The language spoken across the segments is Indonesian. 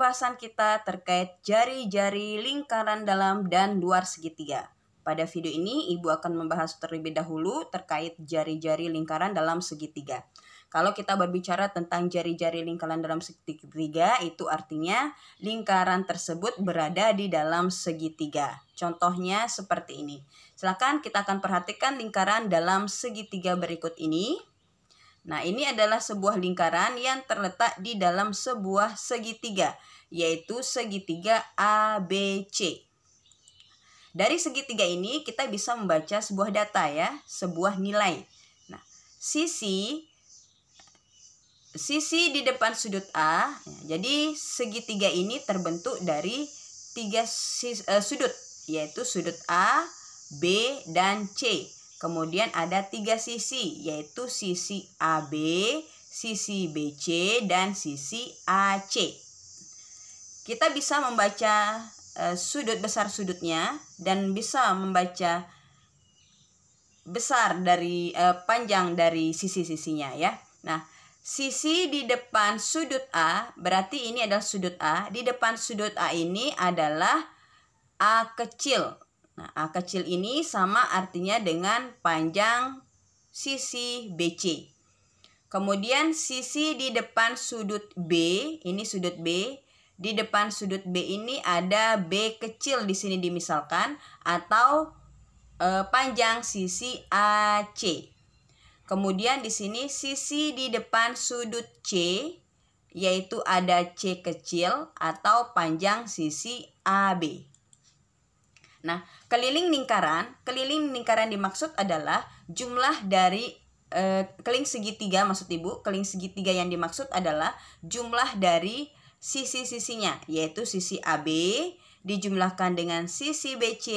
pembahasan kita terkait jari-jari lingkaran dalam dan luar segitiga. Pada video ini, Ibu akan membahas terlebih dahulu terkait jari-jari lingkaran dalam segitiga. Kalau kita berbicara tentang jari-jari lingkaran dalam segitiga, itu artinya lingkaran tersebut berada di dalam segitiga. Contohnya seperti ini. Silakan kita akan perhatikan lingkaran dalam segitiga berikut ini. Nah, ini adalah sebuah lingkaran yang terletak di dalam sebuah segitiga, yaitu segitiga ABC. Dari segitiga ini kita bisa membaca sebuah data ya, sebuah nilai. Nah, sisi di depan sudut A, jadi segitiga ini terbentuk dari 3 sudut, yaitu sudut A, B, dan C. Kemudian ada 3 sisi, yaitu sisi AB, sisi BC, dan sisi AC. Kita bisa membaca sudut besar sudutnya dan bisa membaca besar dari panjang dari sisi-sisinya ya. Nah, sisi di depan sudut A, berarti ini adalah sudut A. Di depan sudut A ini adalah A kecil. Nah, A kecil ini sama artinya dengan panjang sisi BC. Kemudian sisi di depan sudut B, ini sudut B. Di depan sudut B ini ada B kecil di sini dimisalkan, atau panjang sisi AC. Kemudian di sini sisi di depan sudut C, yaitu ada C kecil atau panjang sisi AB. Nah, keliling lingkaran dimaksud adalah jumlah dari keliling segitiga, maksud Ibu, keliling segitiga yang dimaksud adalah jumlah dari sisi-sisinya, yaitu sisi AB dijumlahkan dengan sisi BC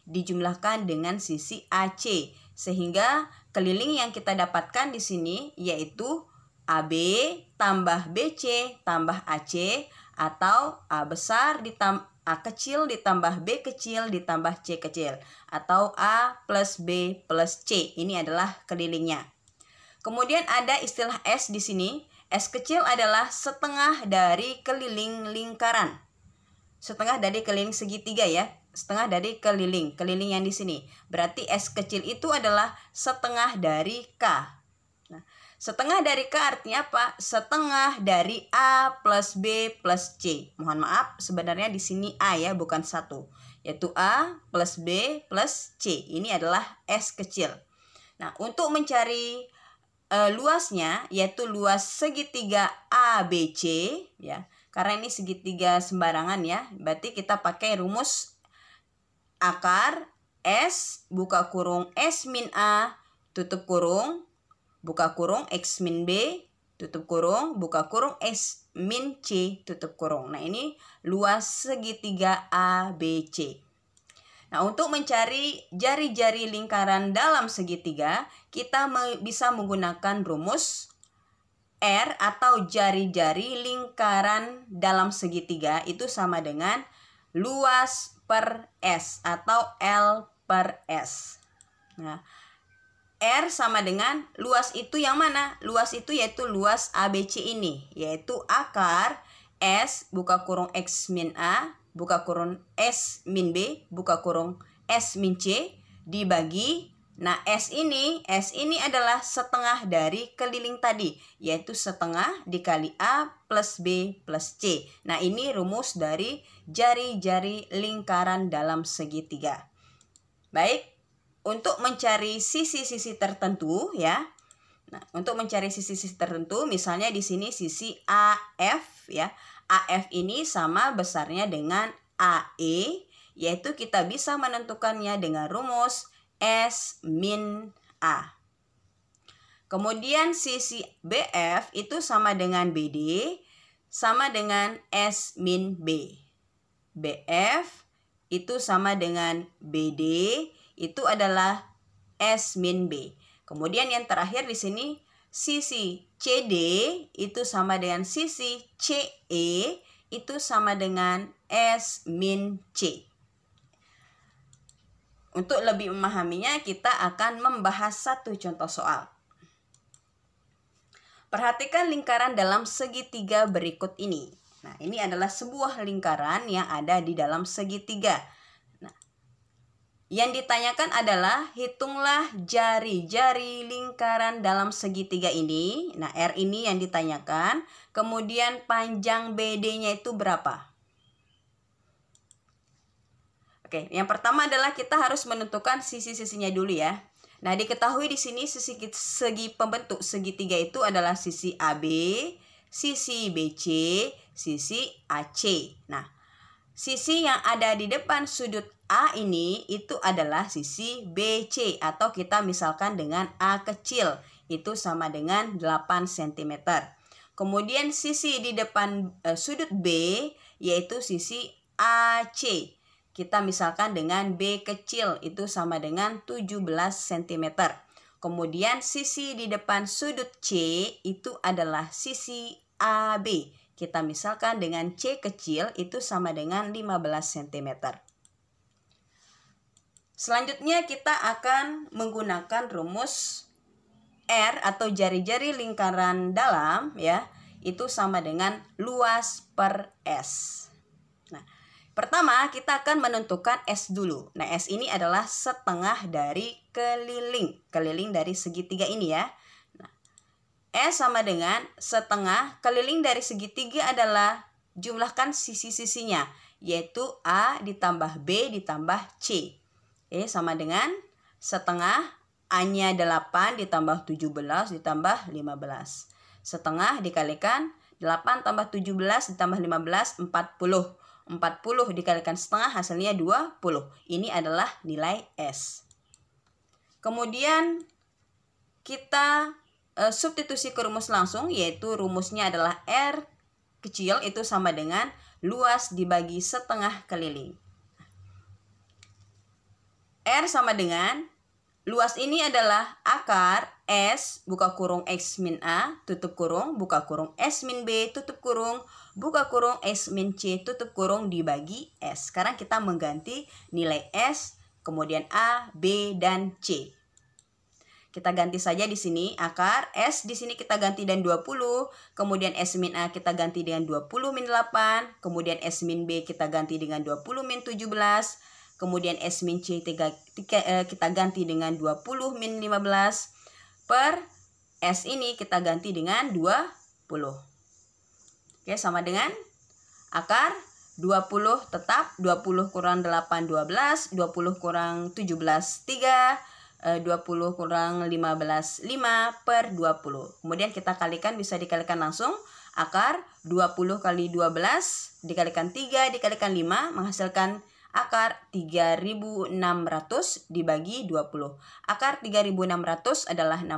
dijumlahkan dengan sisi AC, sehingga keliling yang kita dapatkan di sini yaitu AB tambah BC tambah AC, atau A besar ditambah A kecil ditambah B kecil ditambah C kecil, atau A plus B plus C. Ini adalah kelilingnya. Kemudian ada istilah S di sini. S kecil adalah setengah dari keliling lingkaran. Setengah dari keliling segitiga ya. Setengah dari keliling yang di sini. Berarti S kecil itu adalah setengah dari K. Nah, setengah dari K artinya apa? Setengah dari A plus B plus C. Mohon maaf, sebenarnya di sini A ya, bukan 1. Yaitu A plus B plus C. Ini adalah S kecil. Nah, untuk mencari luasnya, yaitu luas segitiga ABC ya. Karena ini segitiga sembarangan ya. Berarti kita pakai rumus akar S buka kurung S min A tutup kurung buka kurung X min B tutup kurung buka kurung S min C tutup kurung. Nah, ini luas segitiga ABC. Nah, untuk mencari jari-jari lingkaran dalam segitiga, kita bisa menggunakan rumus R atau jari-jari lingkaran dalam segitiga itu sama dengan luas per S atau L per S. Nah, R sama dengan luas itu yang mana? Luas itu yaitu luas ABC ini, yaitu akar S buka kurung X min A buka kurung S min B buka kurung S min C dibagi. Nah, S ini adalah setengah dari keliling tadi, yaitu setengah dikali A plus B plus C. Nah, ini rumus dari jari-jari lingkaran dalam segitiga. Baik, untuk mencari sisi-sisi tertentu ya. Nah, untuk mencari sisi-sisi tertentu, misalnya di sini sisi AF ya. AF ini sama besarnya dengan AE, yaitu kita bisa menentukannya dengan rumus S min A. Kemudian sisi BF itu sama dengan BD, sama dengan S min B. BF itu sama dengan BD, itu adalah S min B. Kemudian yang terakhir di sini sisi CD itu sama dengan sisi CE, itu sama dengan S min C. Untuk lebih memahaminya, kita akan membahas satu contoh soal. Perhatikan lingkaran dalam segitiga berikut ini. Nah, ini adalah sebuah lingkaran yang ada di dalam segitiga. Nah, yang ditanyakan adalah hitunglah jari-jari lingkaran dalam segitiga ini. Nah, R ini yang ditanyakan. Kemudian panjang BD-nya itu berapa? Oke, yang pertama adalah kita harus menentukan sisi-sisinya dulu ya. Nah, diketahui di sini segi pembentuk segitiga itu adalah sisi AB, sisi BC, sisi AC. Nah, sisi yang ada di depan sudut A ini itu adalah sisi BC, atau kita misalkan dengan A kecil, itu sama dengan 8 cm. Kemudian sisi di depan sudut B yaitu sisi AC. Kita misalkan dengan B kecil, itu sama dengan 17 cm. Kemudian sisi di depan sudut C itu adalah sisi AB. Kita misalkan dengan C kecil, itu sama dengan 15 cm. Selanjutnya kita akan menggunakan rumus R atau jari-jari lingkaran dalam ya, itu sama dengan luas per S. Nah, pertama kita akan menentukan S dulu. Nah, S ini adalah setengah dari keliling dari segitiga ini ya. Nah, S sama dengan setengah keliling dari segitiga adalah jumlahkan sisi-sisinya, yaitu A ditambah B ditambah C. Sama dengan setengah, A-nya 8 ditambah 17 ditambah 15. Setengah dikalikan 8 tambah 17 ditambah 15, 40. 40 dikalikan setengah hasilnya 20. Ini adalah nilai S. Kemudian kita substitusi ke rumus langsung, yaitu rumusnya adalah R kecil itu sama dengan luas dibagi setengah keliling. R sama dengan luas ini adalah akar S buka kurung X min A tutup kurung buka kurung S min B tutup kurung buka kurung S min C tutup kurung dibagi S. Sekarang kita mengganti nilai S, kemudian A, B, dan C. Kita ganti saja di sini akar S di sini kita ganti dengan 20, kemudian S min A kita ganti dengan 20 min 8, kemudian S min B kita ganti dengan 20 min 17, kemudian S min C kita ganti dengan 20 min 15, per S ini kita ganti dengan 20. Oke, sama dengan akar 20 tetap, 20 kurang 8, 12, 20 kurang 17, 3, 20 kurang 15, 5 per 20. Kemudian kita kalikan, bisa dikalikan langsung. Akar 20 kali 12 dikalikan 3 dikalikan 5 menghasilkan akar 3.600 dibagi 20. Akar 3.600 adalah 60,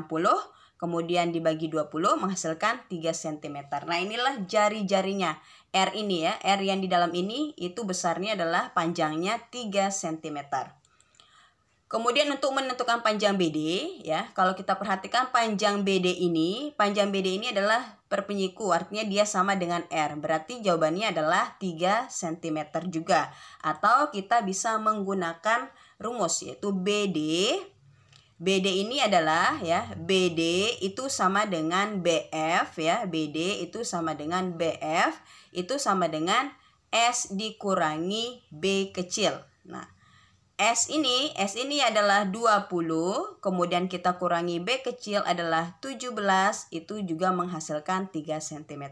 kemudian dibagi 20 menghasilkan 3 cm. Nah, inilah jari-jarinya R ini ya. R yang di dalam ini itu besarnya adalah panjangnya 3 cm. Kemudian untuk menentukan panjang BD ya, kalau kita perhatikan panjang BD ini adalah perpenyiku, artinya dia sama dengan R. Berarti jawabannya adalah 3 cm juga. Atau kita bisa menggunakan rumus yaitu BD. BD ini adalah ya, BD itu sama dengan BF ya. BD itu sama dengan BF, itu sama dengan S dikurangi B kecil. Nah, S ini adalah 20, kemudian kita kurangi B kecil adalah 17, itu juga menghasilkan 3 cm.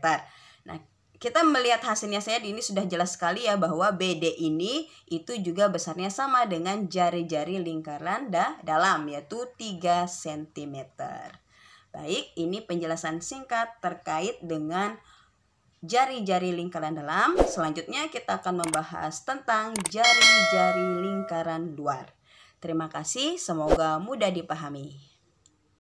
Nah, kita melihat hasilnya saya ini sudah jelas sekali ya, bahwa BD ini itu juga besarnya sama dengan jari-jari lingkaran dalam, yaitu 3 cm. Baik, ini penjelasan singkat terkait dengan jari-jari lingkaran dalam. Selanjutnya kita akan membahas tentang jari-jari lingkaran luar. Terima kasih, semoga mudah dipahami.